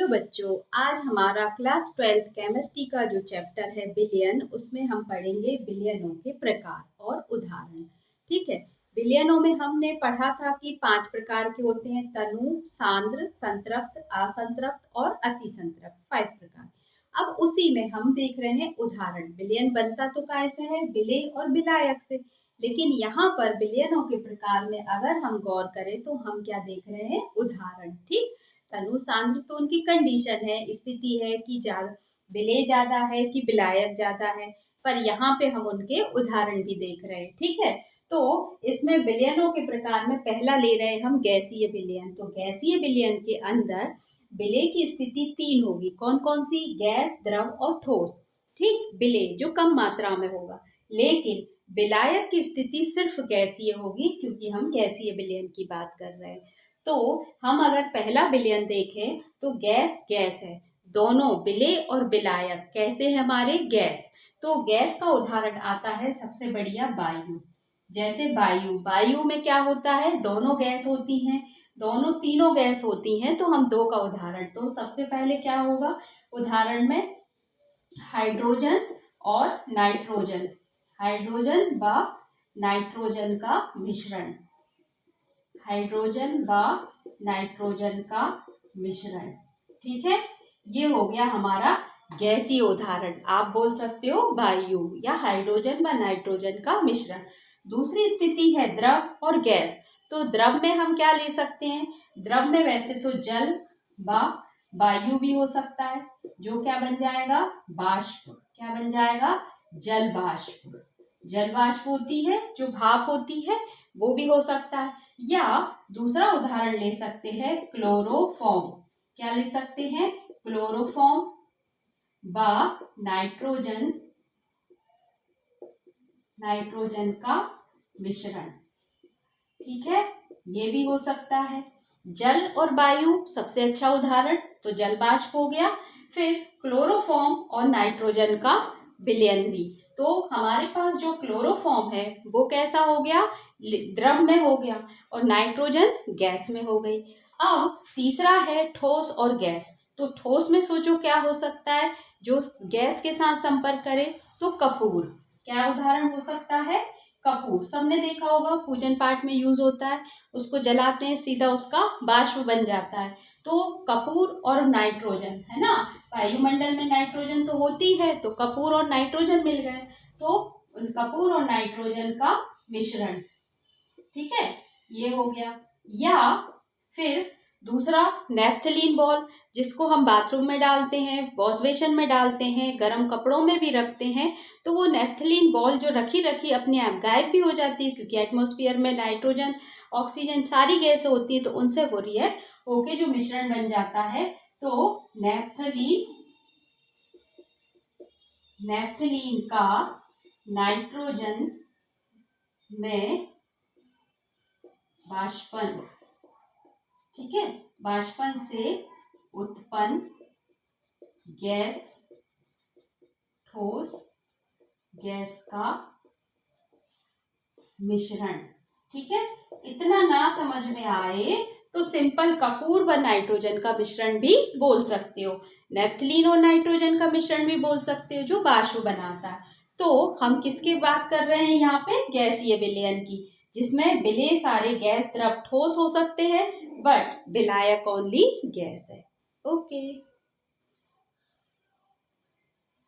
बच्चों, आज हमारा क्लास 12th केमिस्ट्री का जो चैप्टर है बिलियन, उसमें हम पढ़ेंगे बिलियनों के प्रकार और उदाहरण। ठीक है। बिलियनों में हमने पढ़ा था कि 5 प्रकार के होते हैं: तनु, सांद्र, संतृप्त, असंतृप्त और अतिसंतृप्त। 5 प्रकार। अब उसी में हम देख रहे हैं उदाहरण। बिलियन बनता तो कैसे है? विलेय और विलायक से। लेकिन यहाँ पर बिलियनों के प्रकार में अगर हम गौर करें तो हम क्या देख रहे हैं? उदाहरण। ठीक। तनु सांद्र तो उनकी कंडीशन है, स्थिति है कि विलेय ज्यादा है कि विलायक ज्यादा है, पर यहाँ पे हम उनके उदाहरण भी देख रहे हैं। ठीक है। तो इसमें विलयनों के प्रकार में पहला ले रहे हैं हम गैसीय विलयन। तो गैसीय विलयन के अंदर विलेय की स्थिति 3 होगी। कौन कौन सी? गैस, द्रव और ठोस। ठीक। विलेय जो कम मात्रा में होगा, लेकिन विलायक की स्थिति सिर्फ गैसीय होगी, क्योंकि हम गैसीय विलयन की बात कर रहे हैं। तो हम अगर पहला विलयन देखें तो गैस गैस है, दोनों विलेय और विलायक कैसे है हमारे? गैस। तो गैस का उदाहरण आता है सबसे बढ़िया वायु। जैसे वायु में क्या होता है? दोनों गैस होती हैं, दोनों तीनों गैस होती हैं। तो हम 2 का उदाहरण, तो सबसे पहले क्या होगा उदाहरण में? हाइड्रोजन और नाइट्रोजन। हाइड्रोजन व नाइट्रोजन का मिश्रण। हाइड्रोजन व नाइट्रोजन का मिश्रण। ठीक है। ये हो गया हमारा गैसीय उदाहरण। आप बोल सकते हो वायु या हाइड्रोजन व नाइट्रोजन का मिश्रण। दूसरी स्थिति है द्रव और गैस। तो द्रव में हम क्या ले सकते हैं? द्रव में वैसे तो जल व वायु भी हो सकता है, जो क्या बन जाएगा? बाष्प। क्या बन जाएगा? जल बाष्प। जल बाष्प होती है, जो भाप होती है, वो भी हो सकता है। या दूसरा उदाहरण ले सकते हैं क्लोरोफॉर्म। क्या ले सकते हैं? क्लोरोफॉर्म व नाइट्रोजन का मिश्रण। ठीक है। ये भी हो सकता है। जल और वायु सबसे अच्छा उदाहरण, तो जल बाष्प हो गया। फिर क्लोरोफॉर्म और नाइट्रोजन का विलयन भी। तो हमारे पास जो क्लोरोफॉर्म है वो कैसा हो गया? द्रव में हो गया, और नाइट्रोजन गैस में हो गई। अब तीसरा है ठोस और गैस। तो ठोस में सोचो क्या हो सकता है जो गैस के साथ संपर्क करे? तो कपूर। क्या उदाहरण हो सकता है? कपूर। सबने देखा होगा, पूजन पाठ में यूज होता है, उसको जलाते हैं, सीधा उसका वाष्प बन जाता है। तो कपूर और नाइट्रोजन है ना, वायुमंडल में नाइट्रोजन तो होती है, तो कपूर और नाइट्रोजन मिल गए, तो कपूर और नाइट्रोजन का मिश्रण। ठीक है। ये हो गया। या फिर दूसरा नेफ्थलीन बॉल, जिसको हम बाथरूम में डालते हैं, वॉश बेसिन में डालते हैं, गर्म कपड़ों में भी रखते हैं। तो वो नेफ्थलीन बॉल जो रखी अपने आप गायब भी हो जाती है, क्योंकि एटमॉस्फेयर में नाइट्रोजन, ऑक्सीजन सारी गैस होती है, तो उनसे वो रिएक्ट होके जो मिश्रण बन जाता है। तो नेफ्थलीन का नाइट्रोजन में वाष्पन। ठीक है। वाष्पन से उत्पन्न गैस, ठोस गैस का मिश्रण। ठीक है। इतना ना समझ में आए तो सिंपल कपूर व नाइट्रोजन का मिश्रण भी बोल सकते हो, नेफ्थलीन और नाइट्रोजन का मिश्रण भी बोल सकते हो, जो वाष्प बनाता है। तो हम किसकी बात कर रहे हैं यहाँ पे? गैसीय विलयन की, जिसमें विलेय सारे गैस, द्रव, ठोस हो सकते हैं, बट विलायक ओनली गैस है। ओके।